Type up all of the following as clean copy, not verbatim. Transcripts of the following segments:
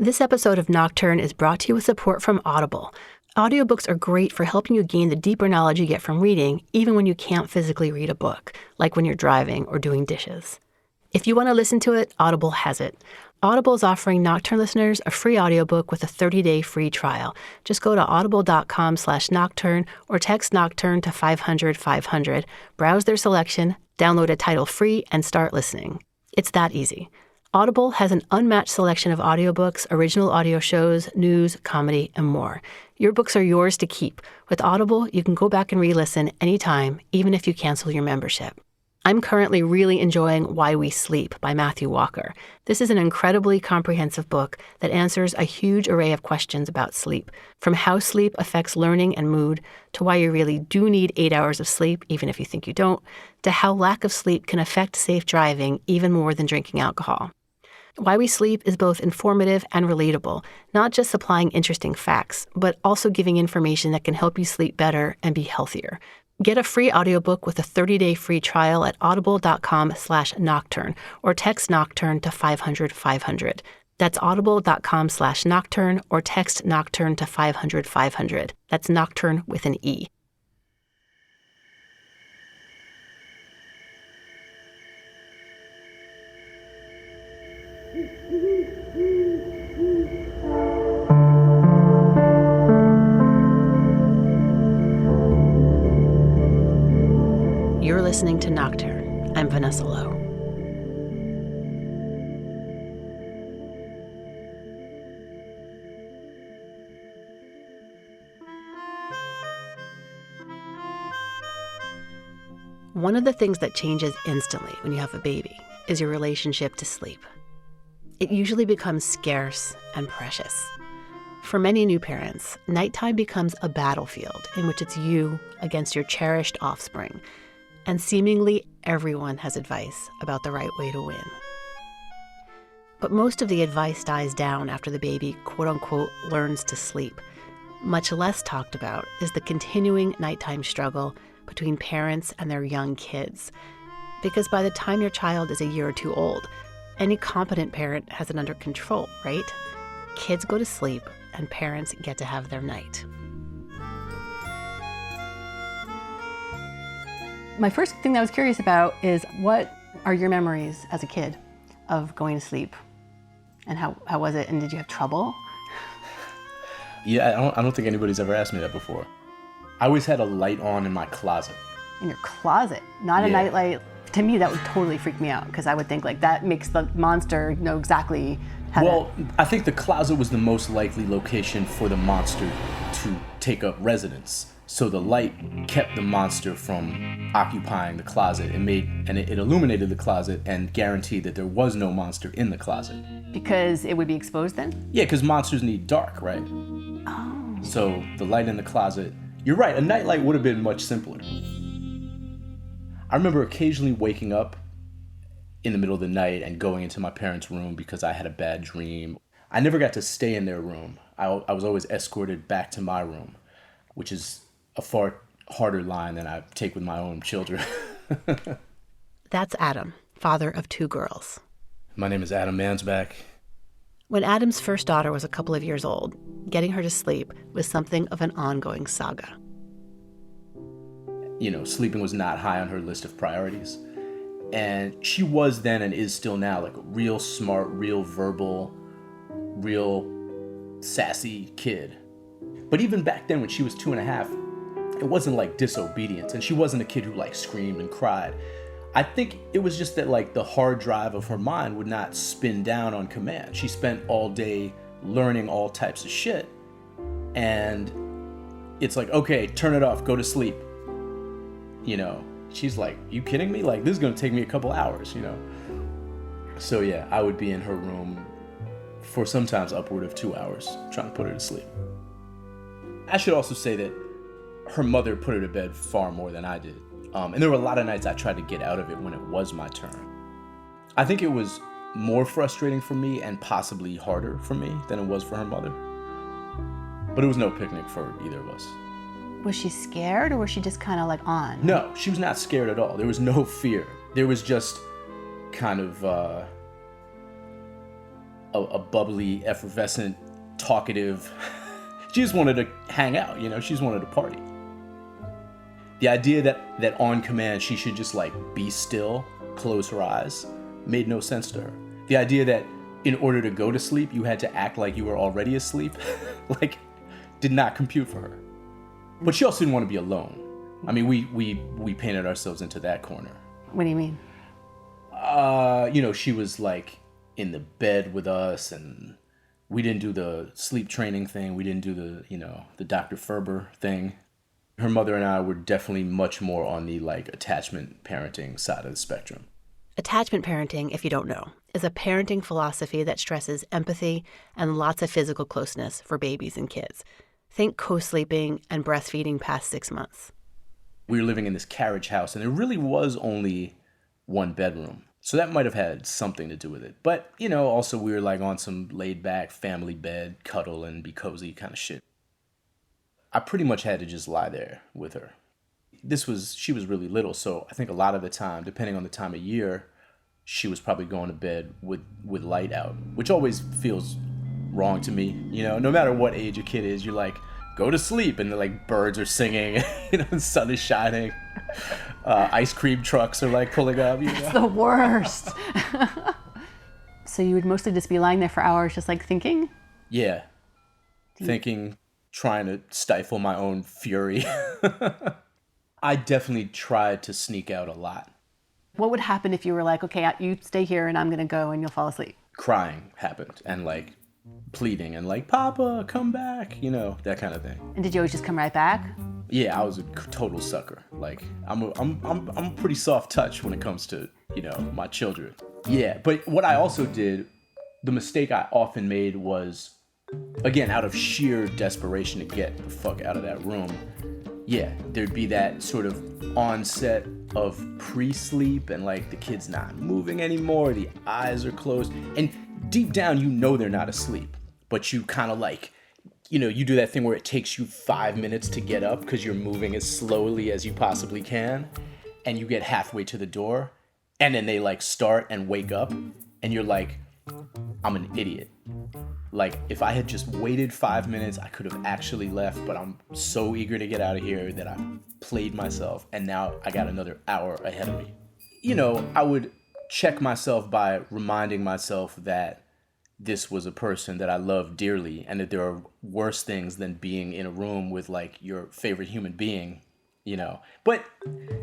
This episode of Nocturne is brought to you with support from Audible. Audiobooks are great for helping you gain the deeper knowledge you get from reading, even when you can't physically read a book, like when you're driving or doing dishes. If you want to listen to it, Audible has it. Audible is offering Nocturne listeners a free audiobook with a 30-day free trial. Just go to audible.com/nocturne or text Nocturne to 500-500, browse their selection, download a title free, and start listening. It's that easy. Audible has an unmatched selection of audiobooks, original audio shows, news, comedy, and more. Your books are yours to keep. With Audible, you can go back and re-listen anytime, even if you cancel your membership. I'm currently really enjoying Why We Sleep by Matthew Walker. This is an incredibly comprehensive book that answers a huge array of questions about sleep, from how sleep affects learning and mood, to why you really do need 8 hours of sleep, even if you think you don't, to how lack of sleep can affect safe driving even more than drinking alcohol. Why We Sleep is both informative and relatable, not just supplying interesting facts, but also giving information that can help you sleep better and be healthier. Get a free audiobook with a 30-day free trial at audible.com/nocturne or text Nocturne to 500-500. That's audible.com/nocturne or text Nocturne to 500-500. That's Nocturne with an E. You're listening to Nocturne. I'm Vanessa Lowe. One of the things that changes instantly when you have a baby is your relationship to sleep. It usually becomes scarce and precious. For many new parents, nighttime becomes a battlefield in which it's you against your cherished offspring. And seemingly everyone has advice about the right way to win. But most of the advice dies down after the baby, quote-unquote, learns to sleep. Much less talked about is the continuing nighttime struggle between parents and their young kids. Because by the time your child is a year or two old, any competent parent has it under control, right? Kids go to sleep and parents get to have their night. My first thing that I was curious about is, what are your memories as a kid of going to sleep? And how was it? And did you have trouble? Yeah, I don't think anybody's ever asked me that before. I always had a light on in my closet. In your closet? Not a nightlight? To me, that would totally freak me out, because I would think like that makes the monster know exactly how to... I think the closet was the most likely location for the monster to take up residence. So the light kept the monster from occupying the closet. It illuminated the closet and guaranteed that there was no monster in the closet. Because it would be exposed then? Yeah, because monsters need dark, right? Oh. So the light in the closet, you're right, a nightlight would have been much simpler. I remember occasionally waking up in the middle of the night and going into my parents' room because I had a bad dream. I never got to stay in their room. I was always escorted back to my room, which is a far harder line than I take with my own children. That's Adam, father of 2 girls. My name is Adam Mansbach. When Adam's first daughter was a couple of years old, getting her to sleep was something of an ongoing saga. You know, sleeping was not high on her list of priorities. And she was then and is still now like a real smart, real verbal, real sassy kid. But even back then when she was 2.5, it wasn't like disobedience, and she wasn't a kid who like screamed and cried. I think it was just that like the hard drive of her mind would not spin down on command. She spent all day learning all types of shit, and it's like, okay, turn it off, go to sleep. You know, she's like, you kidding me? Like, this is gonna take me a couple hours, you know? So yeah, I would be in her room for sometimes upward of 2 hours trying to put her to sleep. I should also say that her mother put her to bed far more than I did. And there were a lot of nights I tried to get out of it when it was my turn. I think it was more frustrating for me and possibly harder for me than it was for her mother. But it was no picnic for either of us. Was she scared, or was she just kind of like on? No, she was not scared at all. There was no fear. There was just kind of a bubbly, effervescent, talkative. She just wanted to hang out, you know, she just wanted to party. The idea that on command she should just like be still, close her eyes, made no sense to her. The idea that in order to go to sleep, you had to act like you were already asleep, like, did not compute for her. But she also didn't want to be alone. I mean, we painted ourselves into that corner. What do you mean? You know, she was like in the bed with us, and we didn't do the sleep training thing. We didn't do the, you know, the Dr. Ferber thing. Her mother and I were definitely much more on the like attachment parenting side of the spectrum. Attachment parenting, if you don't know, is a parenting philosophy that stresses empathy and lots of physical closeness for babies and kids. Think co-sleeping and breastfeeding past 6 months. We were living in this carriage house, and there really was only one bedroom. So that might have had something to do with it. But, you know, also we were like on some laid back family bed, cuddle and be cozy kind of shit. I pretty much had to just lie there with her. She was really little, so I think a lot of the time, depending on the time of year, she was probably going to bed with light out, which always feels wrong to me. You know, no matter what age a kid is, you're like, go to sleep, and the like birds are singing, you know, the sun is shining, ice cream trucks are like pulling up. You know? It's the worst. So you would mostly just be lying there for hours, just like thinking? Yeah, thinking, trying to stifle my own fury. I definitely tried to sneak out a lot. What would happen if you were like, okay, you stay here and I'm going to go and you'll fall asleep? Crying happened, and like pleading and like, Papa, come back, you know, that kind of thing. And did you always just come right back? Yeah, I was a total sucker. Like, I'm pretty soft touch when it comes to, you know, my children. Yeah, but what I also did, the mistake I often made was, again, out of sheer desperation to get the fuck out of that room, yeah, there'd be that sort of onset of pre-sleep, and like the kid's not moving anymore, the eyes are closed, and deep down you know they're not asleep, but you kind of like, you know, you do that thing where it takes you 5 minutes to get up because you're moving as slowly as you possibly can, and you get halfway to the door, and then they like start and wake up, and you're like, I'm an idiot. Like, if I had just waited 5 minutes, I could have actually left, but I'm so eager to get out of here that I played myself, and now I got another hour ahead of me. You know, I would check myself by reminding myself that this was a person that I love dearly, and that there are worse things than being in a room with, like, your favorite human being, you know. But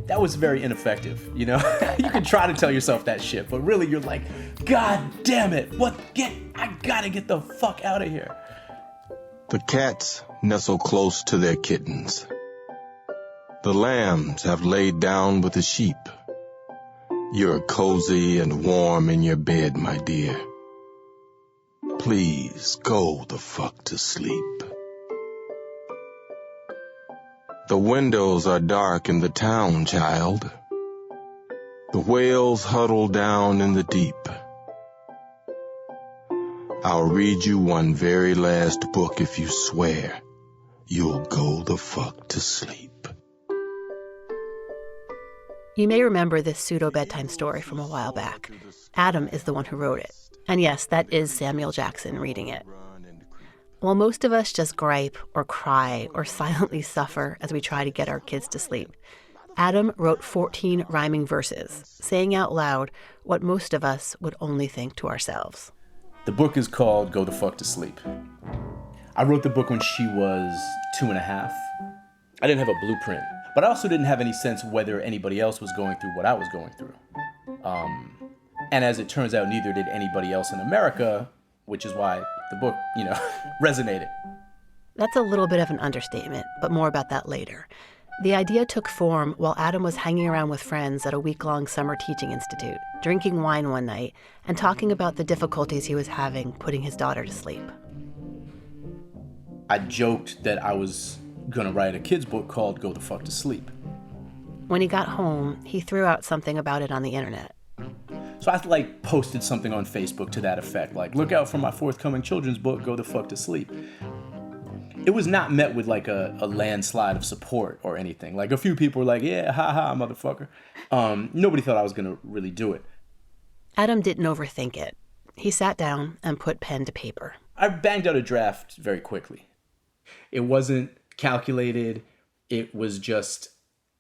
that was very ineffective, you know. You can try to tell yourself that shit, but really you're like, God damn it, I gotta get the fuck out of here. The cats nestle close to their kittens. The lambs have laid down with the sheep. You're cozy and warm in your bed, my dear. Please go the fuck to sleep. The windows are dark in the town, child. The whales huddle down in the deep. I'll read you one very last book if you swear you'll go the fuck to sleep. You may remember this pseudo-bedtime story from a while back. Adam is the one who wrote it. And yes, that is Samuel Jackson reading it. While most of us just gripe or cry or silently suffer as we try to get our kids to sleep, Adam wrote 14 rhyming verses, saying out loud what most of us would only think to ourselves. The book is called Go the Fuck to Sleep. I wrote the book when she was 2.5. I didn't have a blueprint, but I also didn't have any sense whether anybody else was going through what I was going through. And as it turns out, neither did anybody else in America, which is why the book, you know, resonated. That's a little bit of an understatement, but more about that later. The idea took form while Adam was hanging around with friends at a week-long summer teaching institute, drinking wine one night and talking about the difficulties he was having putting his daughter to sleep. I joked that I was going to write a kid's book called Go the Fuck to Sleep. When he got home, he threw out something about it on the internet. So I posted something on Facebook to that effect, like, look out for my forthcoming children's book, Go the Fuck to Sleep. It was not met with like a landslide of support or anything. Like, a few people were like, yeah, ha, motherfucker. Nobody thought I was going to really do it. Adam didn't overthink it. He sat down and put pen to paper. I banged out a draft very quickly. It wasn't calculated. It was just,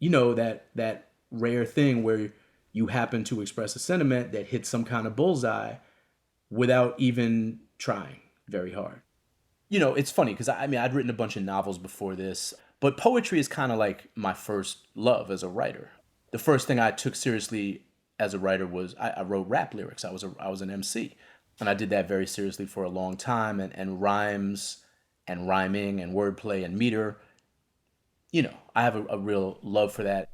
that rare thing where you happen to express a sentiment that hits some kind of bullseye without even trying very hard. It's funny because I'd written a bunch of novels before this, but poetry is kind of like my first love as a writer. The first thing I took seriously as a writer was I wrote rap lyrics. I was an MC, and I did that very seriously for a long time. And rhymes and rhyming and wordplay and meter, I have a real love for that.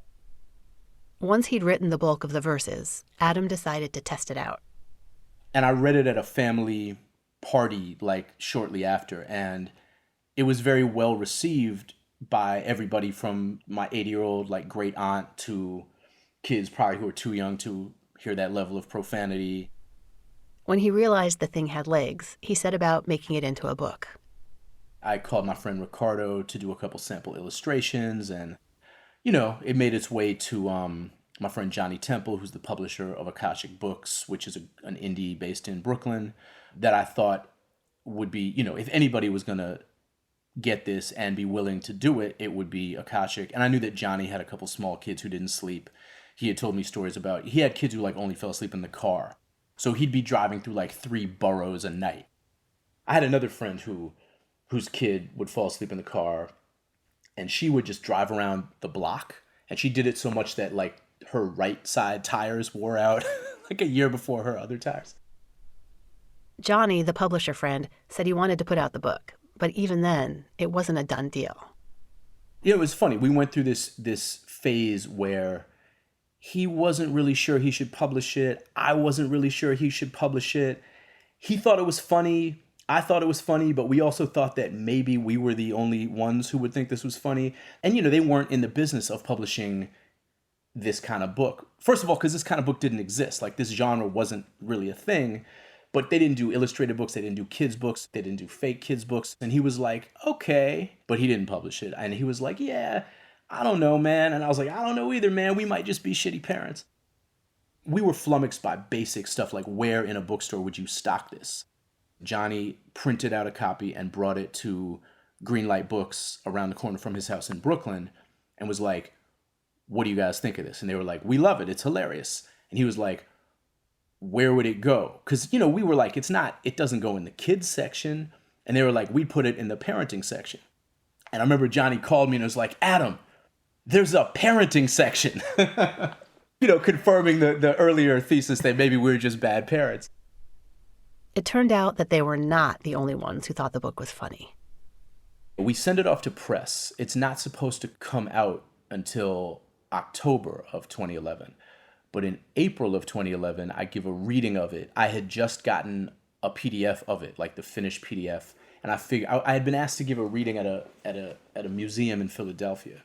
Once he'd written the bulk of the verses, Adam decided to test it out. And I read it at a family party shortly after, and it was very well received by everybody from my 80-year-old great aunt to kids probably who were too young to hear that level of profanity. When he realized the thing had legs, he set about making it into a book. I called my friend Ricardo to do a couple sample illustrations, and it made its way to my friend Johnny Temple, who's the publisher of Akashic Books, which is an indie based in Brooklyn, that I thought would be, if anybody was going to get this and be willing to do it, it would be Akashic. And I knew that Johnny had a couple small kids who didn't sleep. He had told me stories about, he had kids who only fell asleep in the car. So he'd be driving through 3 boroughs a night. I had another friend whose kid would fall asleep in the car, and she would just drive around the block. And she did it so much that her right side tires wore out a year before her other tires. Johnny, the publisher friend, said he wanted to put out the book, but even then, it wasn't a done deal. It was funny. We went through this phase where he wasn't really sure he should publish it. I wasn't really sure he should publish it. He thought it was funny. I thought it was funny, but we also thought that maybe we were the only ones who would think this was funny. And, they weren't in the business of publishing this kind of book. First of all, because this kind of book didn't exist. This genre wasn't really a thing. But they didn't do illustrated books. They didn't do kids' books. They didn't do fake kids' books. And he was like, okay. But he didn't publish it. And he was like, yeah, I don't know, man. And I was like, I don't know either, man. We might just be shitty parents. We were flummoxed by basic stuff like where in a bookstore would you stock this? Johnny printed out a copy and brought it to Greenlight Books around the corner from his house in Brooklyn and was like, what do you guys think of this? And they were like, we love it. It's hilarious. And he was like, where would it go? Because, we were like, it doesn't go in the kids section. And they were like, we put it in the parenting section. And I remember Johnny called me and was like, Adam, there's a parenting section. Confirming the earlier thesis that maybe we were just bad parents. It turned out that they were not the only ones who thought the book was funny. We send it off to press. It's not supposed to come out until October of 2011. But in April of 2011, I give a reading of it. I had just gotten a PDF of it, the finished PDF. And I had been asked to give a reading at a museum in Philadelphia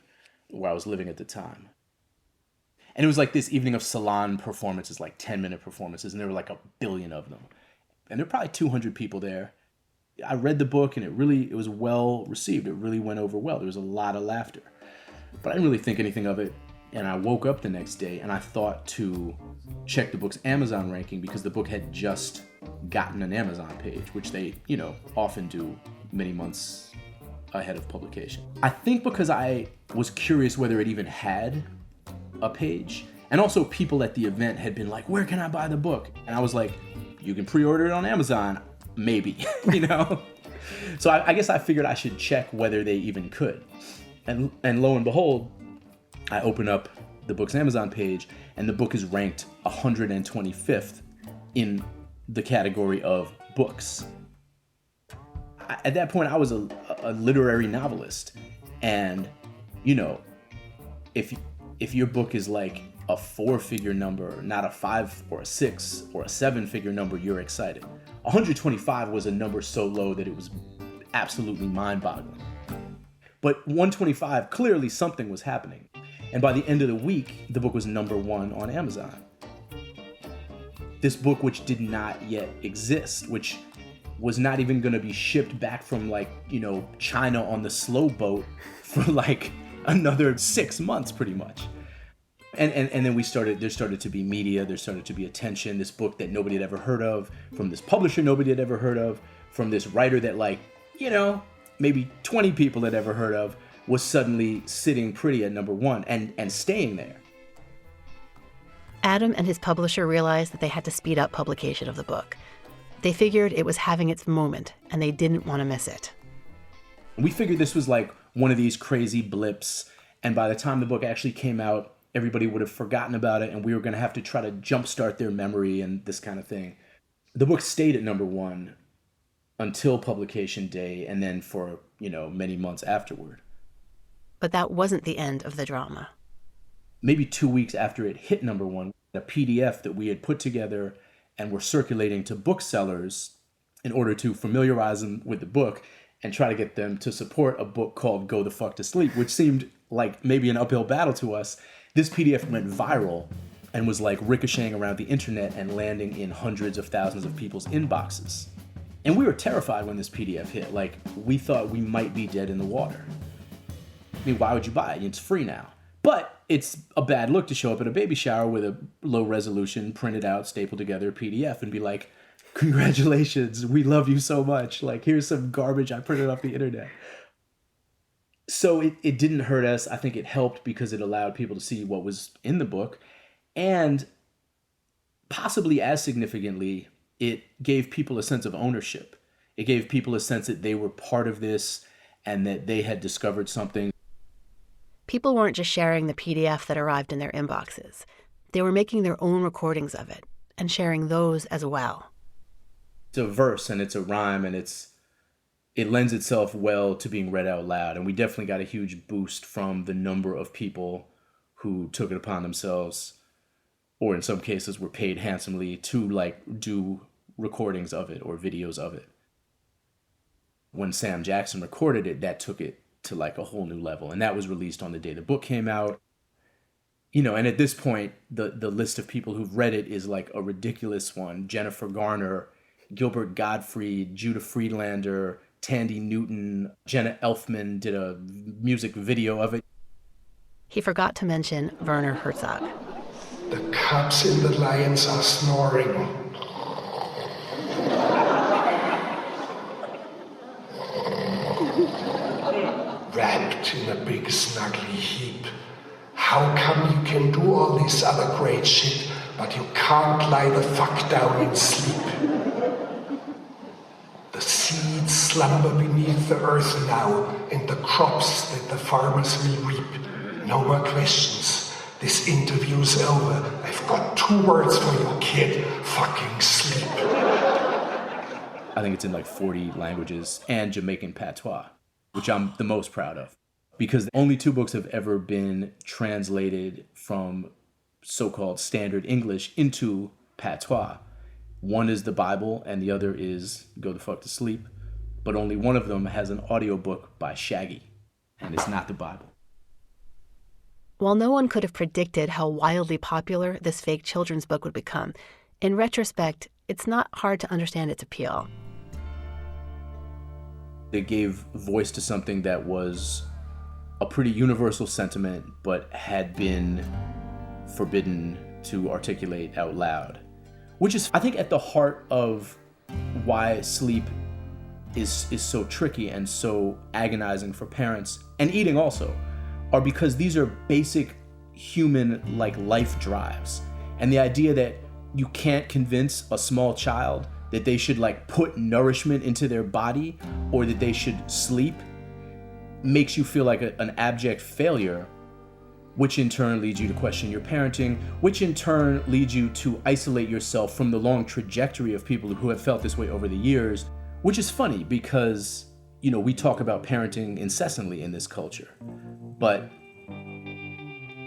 where I was living at the time. And it was this evening of salon performances, 10-minute performances, and there were a billion of them. And there were probably 200 people there. I read the book and it was well received. It really went over well. There was a lot of laughter. But I didn't really think anything of it. And I woke up the next day and I thought to check the book's Amazon ranking because the book had just gotten an Amazon page, which they, often do many months ahead of publication. I think because I was curious whether it even had a page. And also people at the event had been like, where can I buy the book? And I was like, you can pre-order it on Amazon, maybe, So I guess I figured I should check whether they even could. And lo and behold, I open up the book's Amazon page, and the book is ranked 125th in the category of books. At that point, I was a literary novelist. And, if your book is a 4-figure number, not a 5 or a 6 or a 7-figure number, you're excited. 125 was a number so low that it was absolutely mind-boggling. But 125, clearly something was happening. And by the end of the week, the book was number 1 on Amazon. This book, which did not yet exist, which was not even going to be shipped back from China on the slow boat for another 6 months, pretty much. And then there started to be media, there started to be attention. This book that nobody had ever heard of, from this publisher nobody had ever heard of, from this writer that maybe 20 people had ever heard of, was suddenly sitting pretty at number one and staying there. Adam and his publisher realized that they had to speed up publication of the book. They figured it was having its moment, and they didn't want to miss it. We figured this was like one of these crazy blips, and by the time the book actually came out, everybody would have forgotten about it, and we were going to have to try to jumpstart their memory and this kind of thing. The book stayed at number one until publication day, and then for, many months afterward. But that wasn't the end of the drama. Maybe 2 weeks after it hit number one, a PDF that we had put together and were circulating to booksellers in order to familiarize them with the book and try to get them to support a book called Go the Fuck to Sleep, which seemed like maybe an uphill battle to us. This PDF went viral and was like ricocheting around the internet and landing in hundreds of thousands of people's inboxes. And we were terrified when this PDF hit. Like, we thought we might be dead in the water. I mean, why would you buy it? It's free now. But it's a bad look to show up at a baby shower with a low resolution, printed out, stapled together PDF and be like, congratulations, we love you so much. Like, here's some garbage I printed off the internet. So it didn't hurt us. I think it helped because it allowed people to see what was in the book. And possibly as significantly, it gave people a sense of ownership. It gave people a sense that they were part of this and that they had discovered something. People weren't just sharing the PDF that arrived in their inboxes. They were making their own recordings of it and sharing those as well. It's a verse and it's a rhyme and it lends itself well to being read out loud. And we definitely got a huge boost from the number of people who took it upon themselves, or in some cases were paid handsomely to do recordings of it or videos of it. When Sam Jackson recorded it, that took it to a whole new level. And that was released on the day the book came out. And at this point, the list of people who've read it is like a ridiculous one. Jennifer Garner, Gilbert Gottfried, Judah Friedlander, Tandy Newton, Jenna Elfman did a music video of it. He forgot to mention Werner Herzog. The cubs in the lions are snoring. Wrapped in a big snuggly heap. How come you can do all this other great shit, but you can't lie the fuck down and sleep? The seeds slumber beneath the earth now, and the crops that the farmers will reap. No more questions. This interview's over. I've got 2 words for you, kid. Fucking sleep. I think it's in 40 languages and Jamaican patois, which I'm the most proud of, because only 2 books have ever been translated from so-called standard English into patois. One is the Bible and the other is Go the Fuck to Sleep, but only one of them has an audiobook by Shaggy, and it's not the Bible. While no one could have predicted how wildly popular this fake children's book would become, in retrospect, it's not hard to understand its appeal. It gave voice to something that was a pretty universal sentiment, but had been forbidden to articulate out loud. Which is, I think, at the heart of why sleep is so tricky and so agonizing for parents, and eating also, are because these are basic human life drives. And the idea that you can't convince a small child that they should put nourishment into their body or that they should sleep makes you feel like an abject failure, which in turn leads you to question your parenting, which in turn leads you to isolate yourself from the long trajectory of people who have felt this way over the years, which is funny because, we talk about parenting incessantly in this culture, but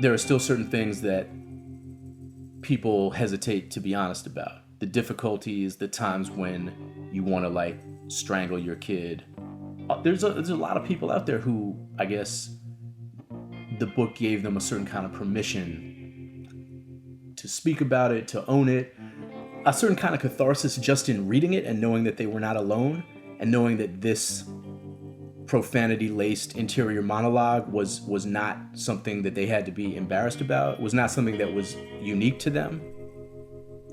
there are still certain things that people hesitate to be honest about. The difficulties, the times when you want to strangle your kid. There's a lot of people out there who, I guess, the book gave them a certain kind of permission to speak about it, to own it, a certain kind of catharsis just in reading it and knowing that they were not alone, and knowing that this profanity-laced interior monologue was not something that they had to be embarrassed about, was not something that was unique to them.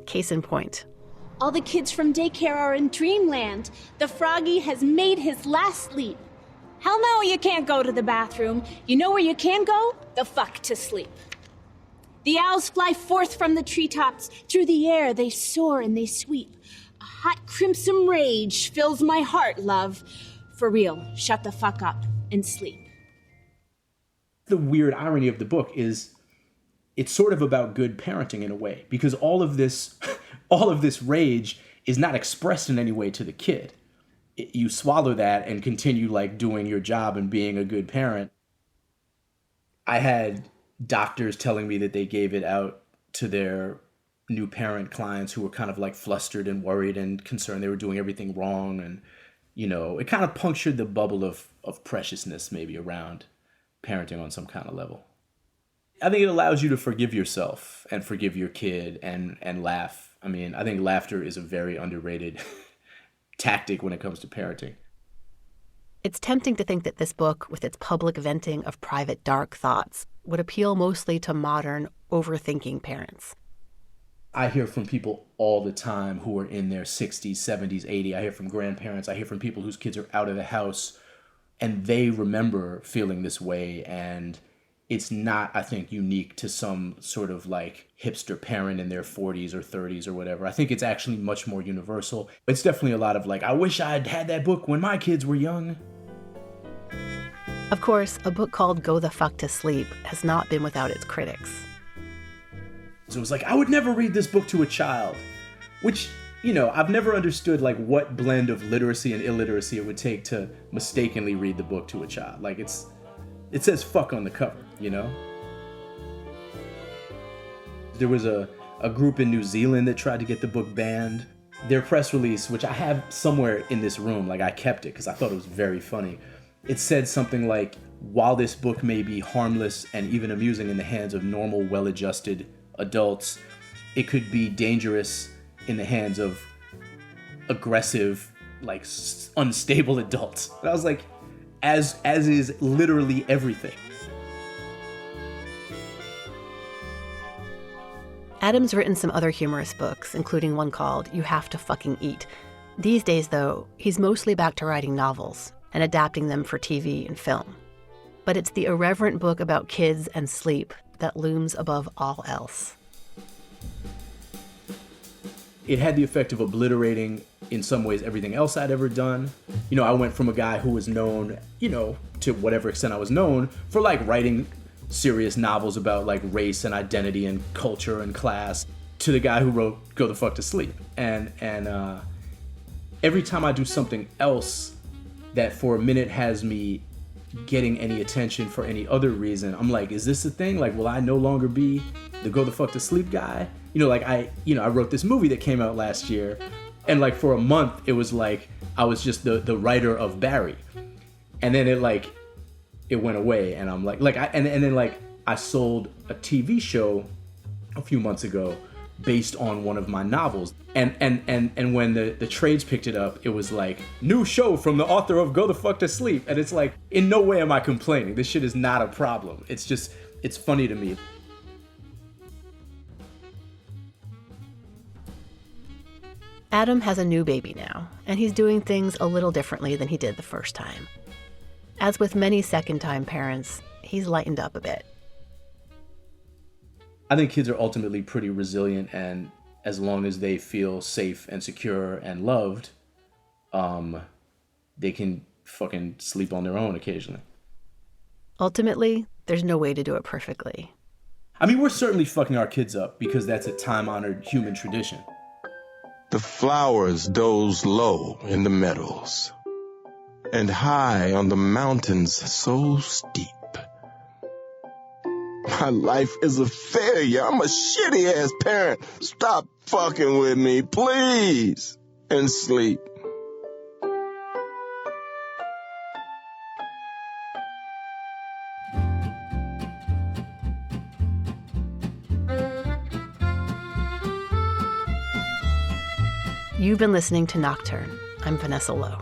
Case in point. All the kids from daycare are in dreamland. The froggy has made his last leap. Hell no, you can't go to the bathroom. You know where you can go? The fuck to sleep. The owls fly forth from the treetops. Through the air they soar and they sweep. A hot crimson rage fills my heart, love. For real, shut the fuck up and sleep. The weird irony of the book is it's sort of about good parenting in a way, because all of this rage is not expressed in any way to the kid. You swallow that and continue like doing your job and being a good parent. I had doctors telling me that they gave it out to their new parent clients who were kind of like flustered and worried and concerned they were doing everything wrong. And, you know, it kind of punctured the bubble of preciousness maybe around parenting on some kind of level. I think it allows you to forgive yourself and forgive your kid and laugh. I mean, I think laughter is a very underrated tactic when it comes to parenting. It's tempting to think that this book, with its public venting of private dark thoughts, would appeal mostly to modern, overthinking parents. I hear from people all the time who are in their 60s, 70s, 80s. I hear from grandparents. I hear from people whose kids are out of the house, and they remember feeling this way. And it's not, I think, unique to some sort of like hipster parent in their 40s or 30s or whatever. I think it's actually much more universal. It's definitely a lot of like, I wish I'd had that book when my kids were young. Of course, a book called Go the Fuck to Sleep has not been without its critics. So it was like, I would never read this book to a child, which, you know, I've never understood like what blend of literacy and illiteracy it would take to mistakenly read the book to a child. Like it says fuck on the cover, you know? There was a group in New Zealand that tried to get the book banned. Their press release, which I have somewhere in this room, like I kept it because I thought it was very funny. It said something like, while this book may be harmless and even amusing in the hands of normal, well-adjusted adults, it could be dangerous in the hands of aggressive, like unstable adults. And I was like, as is literally everything. Adam's written some other humorous books, including one called You Have to Fucking Eat. These days, though, he's mostly back to writing novels and adapting them for TV and film. But it's the irreverent book about kids and sleep that looms above all else. It had the effect of obliterating, in some ways, everything else I'd ever done. You know, I went from a guy who was known, you know, to whatever extent I was known, for like writing serious novels about like race and identity and culture and class, to the guy who wrote Go the Fuck to Sleep. And every time I do something else that for a minute has me getting any attention for any other reason, I'm like, is this a thing? Like, will I no longer be the Go the Fuck to Sleep guy? You know, like I wrote this movie that came out last year, and like for a month it was like I was just the writer of Barry, and then it went away, and I'm like and then I sold a TV show a few months ago based on one of my novels, and when the trades picked it up, it was like, new show from the author of Go the Fuck to Sleep, and it's like, in no way am I complaining. This shit is not a problem. It's just, it's funny to me. Adam has a new baby now, and he's doing things a little differently than he did the first time. As with many second-time parents, he's lightened up a bit. I think kids are ultimately pretty resilient, and as long as they feel safe and secure and loved, they can fucking sleep on their own occasionally. Ultimately, there's no way to do it perfectly. I mean, we're certainly fucking our kids up because that's a time-honored human tradition. The flowers doze low in the meadows, and high on the mountains so steep. My life is a failure. I'm a shitty-ass parent. Stop fucking with me, please, and sleep. You've been listening to Nocturne. I'm Vanessa Lowe.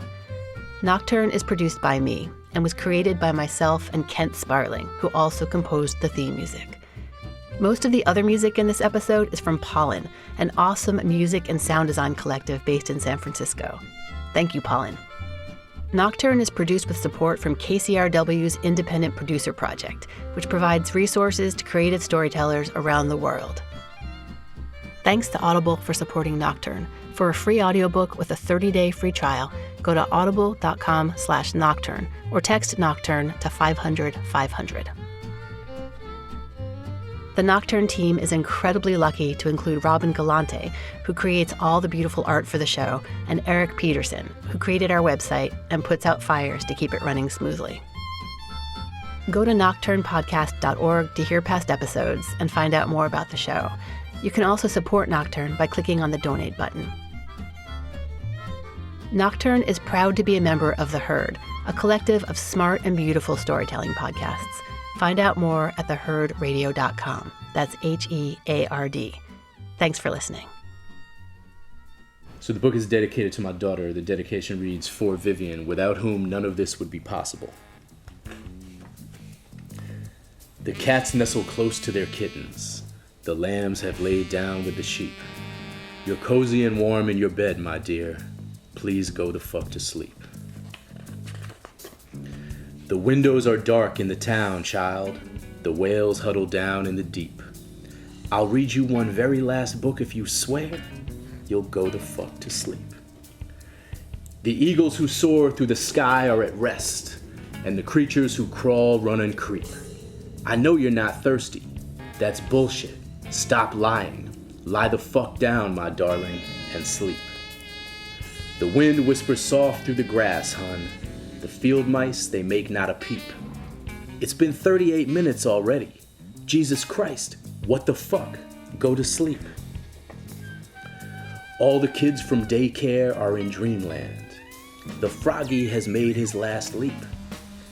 Nocturne is produced by me, and was created by myself and Kent Sparling, who also composed the theme music. Most of the other music in this episode is from Pollen, an awesome music and sound design collective based in San Francisco. Thank you, Pollen. Nocturne is produced with support from KCRW's Independent Producer Project, which provides resources to creative storytellers around the world. Thanks to Audible for supporting Nocturne. For a free audiobook with a 30-day free trial, go to audible.com/nocturne or text Nocturne to 500-500. The Nocturne team is incredibly lucky to include Robin Galante, who creates all the beautiful art for the show, and Eric Peterson, who created our website and puts out fires to keep it running smoothly. Go to nocturnepodcast.org to hear past episodes and find out more about the show. You can also support Nocturne by clicking on the donate button. Nocturne is proud to be a member of The Herd, a collective of smart and beautiful storytelling podcasts. Find out more at theherdradio.com. That's HEARD. Thanks for listening. So the book is dedicated to my daughter. The dedication reads, "For Vivian, without whom none of this would be possible." The cats nestle close to their kittens. The lambs have laid down with the sheep. You're cozy and warm in your bed, my dear. Please go the fuck to sleep. The windows are dark in the town, child. The whales huddle down in the deep. I'll read you one very last book if you swear you'll go the fuck to sleep. The eagles who soar through the sky are at rest, and the creatures who crawl, run, and creep. I know you're not thirsty. That's bullshit. Stop lying. Lie the fuck down, my darling, and sleep. The wind whispers soft through the grass, hun. The field mice, they make not a peep. It's been 38 minutes already. Jesus Christ, what the fuck? Go to sleep. All the kids from daycare are in dreamland. The froggy has made his last leap.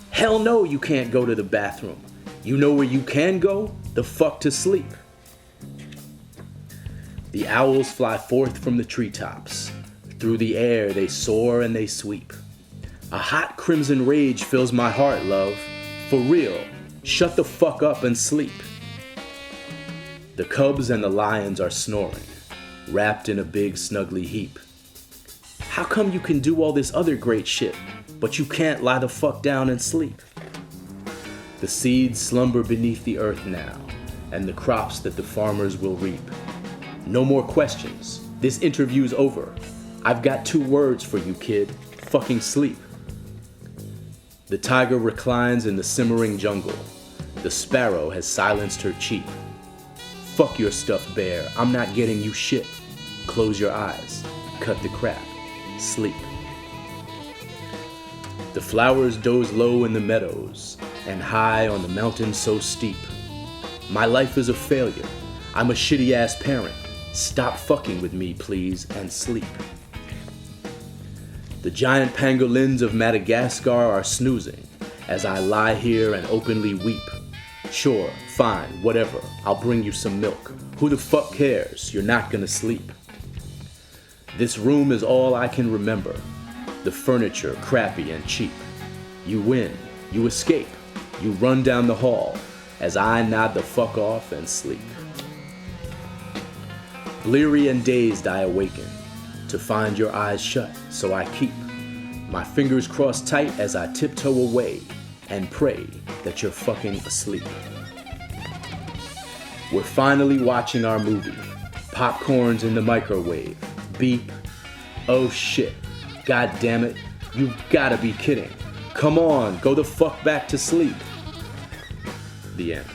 Hell no, you can't go to the bathroom. You know where you can go? The fuck to sleep. The owls fly forth from the treetops. Through the air they soar and they sweep. A hot crimson rage fills my heart, love. For real, shut the fuck up and sleep. The cubs and the lions are snoring, wrapped in a big snuggly heap. How come you can do all this other great shit, but you can't lie the fuck down and sleep? The seeds slumber beneath the earth now, and the crops that the farmers will reap. No more questions. This interview's over. I've got 2 words for you, kid. Fucking sleep. The tiger reclines in the simmering jungle. The sparrow has silenced her cheep. Fuck your stuffed bear. I'm not getting you shit. Close your eyes. Cut the crap. Sleep. The flowers doze low in the meadows and high on the mountains so steep. My life is a failure. I'm a shitty ass parent. Stop fucking with me, please, and sleep. The giant pangolins of Madagascar are snoozing as I lie here and openly weep. Sure, fine, whatever, I'll bring you some milk. Who the fuck cares? You're not gonna sleep. This room is all I can remember. The furniture crappy and cheap. You win, you escape, you run down the hall as I nod the fuck off and sleep. Bleary and dazed I awaken to find your eyes shut, so I keep my fingers crossed tight as I tiptoe away and pray that you're fucking asleep. We're finally watching our movie. Popcorn's in the microwave. Beep. Oh shit. God damn it. You've gotta be kidding. Come on, go the fuck back to sleep. The end.